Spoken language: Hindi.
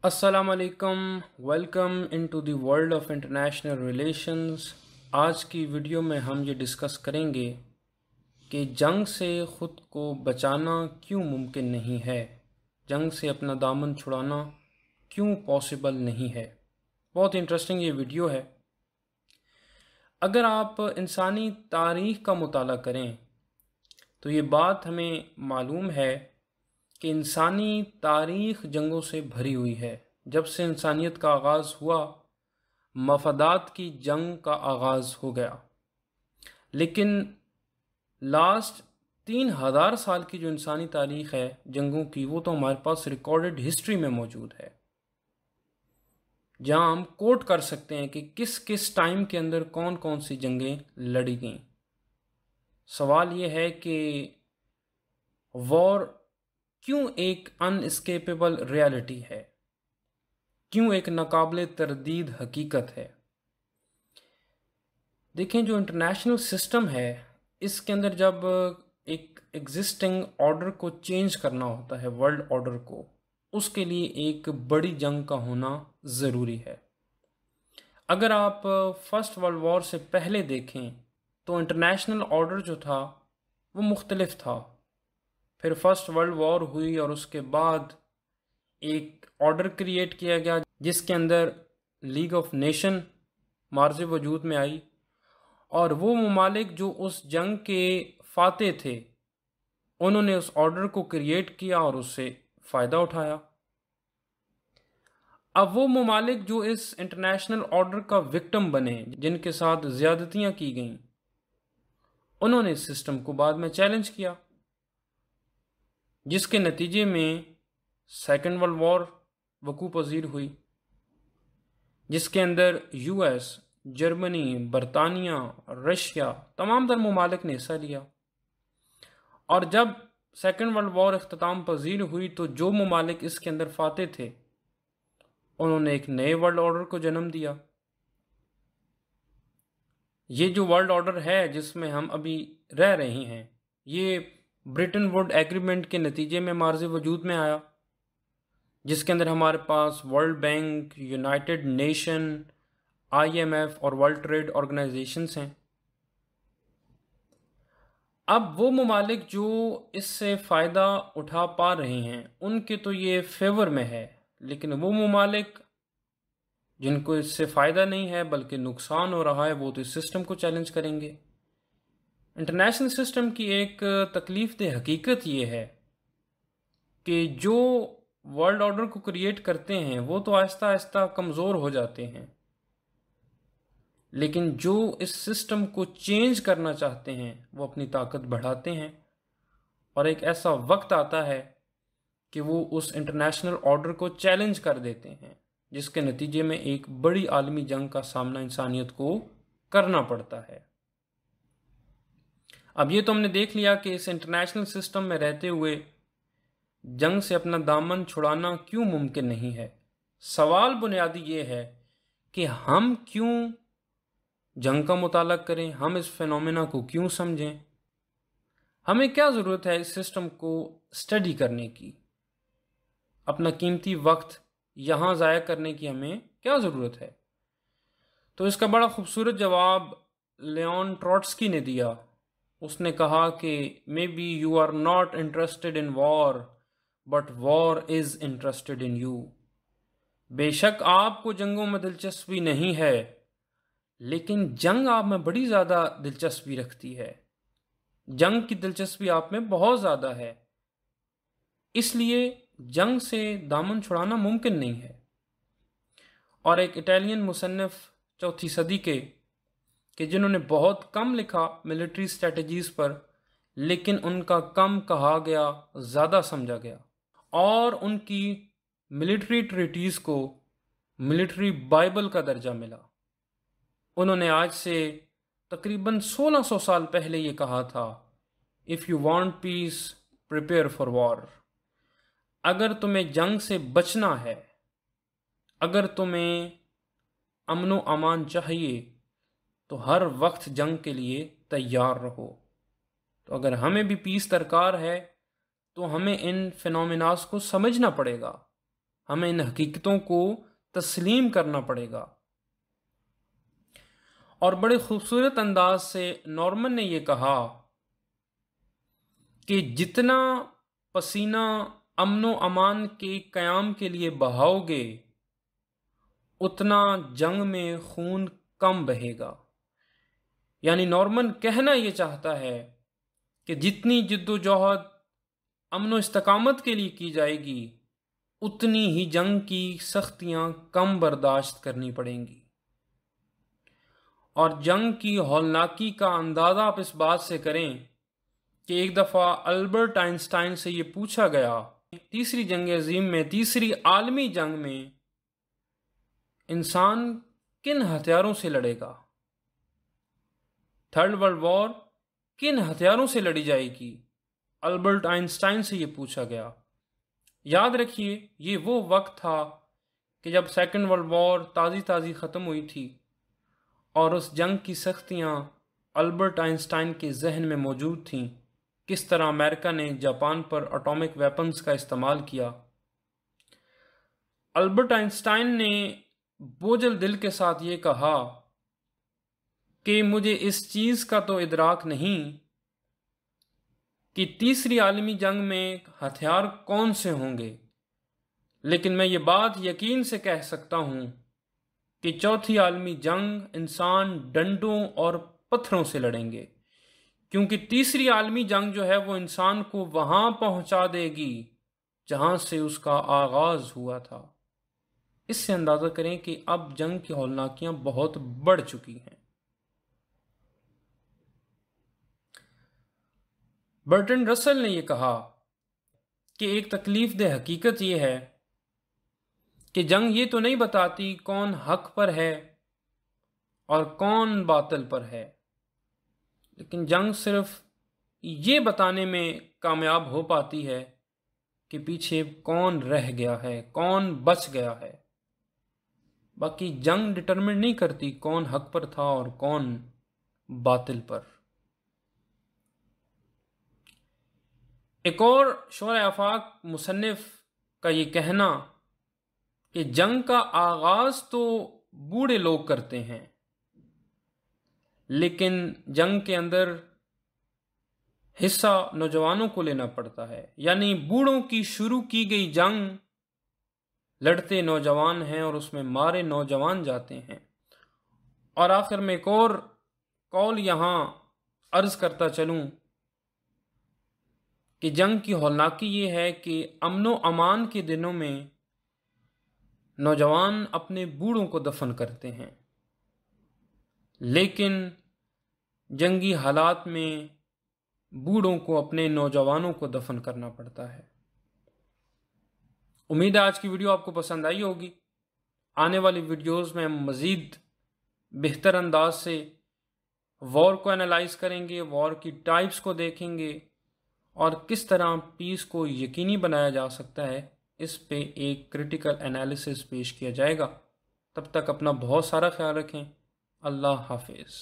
अस्सलामुअलैकुम। Welcome into the world of international relations. आज की वीडियो में हम ये डिस्कस करेंगे कि जंग से ख़ुद को बचाना क्यों मुमकिन नहीं है, जंग से अपना दामन छुड़ाना क्यों पॉसिबल नहीं है। बहुत इंटरेस्टिंग ये वीडियो है। अगर आप इंसानी तारीख़ का मुताला करें तो ये बात हमें मालूम है कि इंसानी तारीख़ जंगों से भरी हुई है। जब से इंसानियत का आगाज़ हुआ, मफादात की जंग का आगाज़ हो गया। लेकिन लास्ट 3000 साल की जो इंसानी तारीख़ है जंगों की, वो तो हमारे पास रिकॉर्डेड हिस्ट्री में मौजूद है, जहाँ हम कोट कर सकते हैं कि किस किस टाइम के अंदर कौन कौन सी जंगें लड़ी गईं। सवाल ये है कि वॉर क्यों एक अनएस्केपेबल रियलिटी है, क्यों एक नाकाबिले तरदीद हकीकत है। देखें, जो इंटरनेशनल सिस्टम है, इसके अंदर जब एक एग्जिस्टिंग ऑर्डर को चेंज करना होता है, वर्ल्ड ऑर्डर को, उसके लिए एक बड़ी जंग का होना ज़रूरी है। अगर आप फर्स्ट वर्ल्ड वॉर से पहले देखें तो इंटरनेशनल ऑर्डर जो था वो मुख्तलिफ था। फिर फर्स्ट वर्ल्ड वॉर हुई और उसके बाद एक ऑर्डर क्रिएट किया गया जिसके अंदर लीग ऑफ नेशन मार्ज़ वजूद में आई, और वो ममालिक जो उस जंग के फाते थे उन्होंने उस ऑर्डर को क्रिएट किया और उससे फ़ायदा उठाया। अब वो ममालिक जो इस इंटरनेशनल ऑर्डर का विक्टिम बने, जिनके साथ ज़्यादतियाँ की गईं, उन्होंने इस सिस्टम को बाद में चैलेंज किया, जिसके नतीजे में सेकेंड वर्ल्ड वॉर वकू पजीर हुई, जिसके अंदर यूएस, जर्मनी, बरतानिया, रशिया, तमाम तर ममालिक ने हिस्सा लिया। और जब सेकेंड वर्ल्ड वॉर इख्तिताम पजीर हुई तो जो ममालिक इसके अंदर फाते थे उन्होंने एक नए वर्ल्ड ऑर्डर को जन्म दिया। ये जो वर्ल्ड ऑर्डर है जिसमें हम अभी रह रहे हैं, ये ब्रिटेन वुड एग्रीमेंट के नतीजे में मार्ज़ वजूद में आया, जिसके अंदर हमारे पास World Bank, United Nation, IMF और वर्ल्ड ट्रेड ऑर्गेनाइजेशंस हैं। अब वो ममालिक जो इससे फ़ायदा उठा पा रहे हैं उनके तो ये फेवर में है, लेकिन वो ममालिक जिनको इससे फ़ायदा नहीं है बल्कि नुकसान हो रहा है, वो तो इस सिस्टम को चैलेंज करेंगे। इंटरनेशनल सिस्टम की एक तकलीफ़देह हकीकत ये है कि जो वर्ल्ड ऑर्डर को क्रिएट करते हैं वो तो आहिस्ता आहिस्ता कमज़ोर हो जाते हैं, लेकिन जो इस सिस्टम को चेंज करना चाहते हैं वो अपनी ताकत बढ़ाते हैं, और एक ऐसा वक्त आता है कि वो उस इंटरनेशनल ऑर्डर को चैलेंज कर देते हैं, जिसके नतीजे में एक बड़ी आलमी जंग का सामना इंसानियत को करना पड़ता है। अब ये तो हमने देख लिया कि इस इंटरनेशनल सिस्टम में रहते हुए जंग से अपना दामन छुड़ाना क्यों मुमकिन नहीं है। सवाल बुनियादी ये है कि हम क्यों जंग का मुताला करें, हम इस फिनोमेना को क्यों समझें, हमें क्या ज़रूरत है इस सिस्टम को स्टडी करने की, अपना कीमती वक्त यहाँ ज़ाया करने की हमें क्या ज़रूरत है। तो इसका बड़ा खूबसूरत जवाब लियोन ट्रॉट्स्की ने दिया। उसने कहा कि maybe you are not interested in war but war is interested in you. बेशक आपको जंगों में दिलचस्पी नहीं है, लेकिन जंग आप में बड़ी ज़्यादा दिलचस्पी रखती है, जंग की दिलचस्पी आप में बहुत ज़्यादा है, इसलिए जंग से दामन छुड़ाना मुमकिन नहीं है। और एक इटालियन मुसन्निफ चौथी सदी के जिन्होंने बहुत कम लिखा मिलिट्री स्ट्रेटजीज़ पर, लेकिन उनका कम कहा गया ज़्यादा समझा गया, और उनकी मिलिट्री ट्रीटीज़ को मिलिट्री बाइबल का दर्जा मिला। उन्होंने आज से तकरीबन 1600 साल पहले ये कहा था, if you want piece prepare for war. अगर तुम्हें जंग से बचना है, अगर तुम्हें अमन व अमान चाहिए, तो हर वक्त जंग के लिए तैयार रहो। तो अगर हमें भी पीस दरकार है तो हमें इन फिनोमिनास को समझना पड़ेगा हमें इन हकीकतों को तस्लीम करना पड़ेगा। और बड़े खूबसूरत अंदाज से नॉर्मन ने यह कहा कि जितना पसीना अमनो अमान के क़याम के लिए बहाओगे, उतना जंग में खून कम बहेगा। यानी नॉर्मन कहना यह चाहता है कि जितनी जिद्दोजहद अमन व इस्तकामत के लिए की जाएगी, उतनी ही जंग की सख्तियां कम बर्दाश्त करनी पड़ेंगी। और जंग की हौलनाकी का अंदाज़ा आप इस बात से करें कि एक दफ़ा अल्बर्ट आइंस्टाइन से ये पूछा गया, तीसरी जंग अज़ीम में, तीसरी आलमी जंग में इंसान किन हथियारों से लड़ेगा? थर्ड वर्ल्ड वॉर किन हथियारों से लड़ी जाएगी? अल्बर्ट आइंस्टाइन से ये पूछा गया। याद रखिए, ये वो वक्त था कि जब सेकेंड वर्ल्ड वॉर ताज़ी ख़त्म हुई थी और उस जंग की सख्तियाँ अल्बर्ट आइंस्टाइन के जहन में मौजूद थीं। किस तरह अमेरिका ने जापान पर एटॉमिक वेपन्स का इस्तेमाल किया। अल्बर्ट आइंस्टाइन ने बोझल दिल के साथ ये कहा कि मुझे इस चीज़ का तो इदराक नहीं कि तीसरी आलमी जंग में हथियार कौन से होंगे, लेकिन मैं ये बात यकीन से कह सकता हूँ कि चौथी आलमी जंग इंसान डंडों और पत्थरों से लड़ेंगे, क्योंकि तीसरी आलमी जंग जो है वो इंसान को वहाँ पहुँचा देगी जहाँ से उसका आगाज़ हुआ था। इससे अंदाज़ा करें कि अब जंग की हौलनाकियाँ बहुत बढ़ चुकी हैं। बर्ट्रैंड रसल ने यह कहा कि एक तकलीफ़देह हकीकत यह है कि जंग ये तो नहीं बताती कौन हक पर है और कौन बातिल पर है, लेकिन जंग सिर्फ ये बताने में कामयाब हो पाती है कि पीछे कौन रह गया है, कौन बच गया है। बाकी जंग डिटरमिन नहीं करती कौन हक पर था और कौन बातिल पर। एक और शोरा आफाक मुसन्निफ का ये कहना कि जंग का आगाज तो बूढ़े लोग करते हैं, लेकिन जंग के अंदर हिस्सा नौजवानों को लेना पड़ता है। यानी बूढ़ों की शुरू की गई जंग लड़ते नौजवान हैं और उसमें मारे नौजवान जाते हैं। और आखिर में एक और कौल यहाँ अर्ज करता चलूँ कि जंग की हौलनाकी ये है कि अमनो अमान के दिनों में नौजवान अपने बूढ़ों को दफन करते हैं, लेकिन जंगी हालात में बूढ़ों को अपने नौजवानों को दफन करना पड़ता है। उम्मीद है आज की वीडियो आपको पसंद आई होगी। आने वाली वीडियोस में हम मज़ीद बेहतर अंदाज से वॉर को एनालाइज करेंगे, वॉर की टाइप्स को देखेंगे और किस तरह पीस को यकीनी बनाया जा सकता है, इस पे एक क्रिटिकल एनालिसिस पेश किया जाएगा। तब तक अपना बहुत सारा ख्याल रखें। अल्लाह हाफिज़।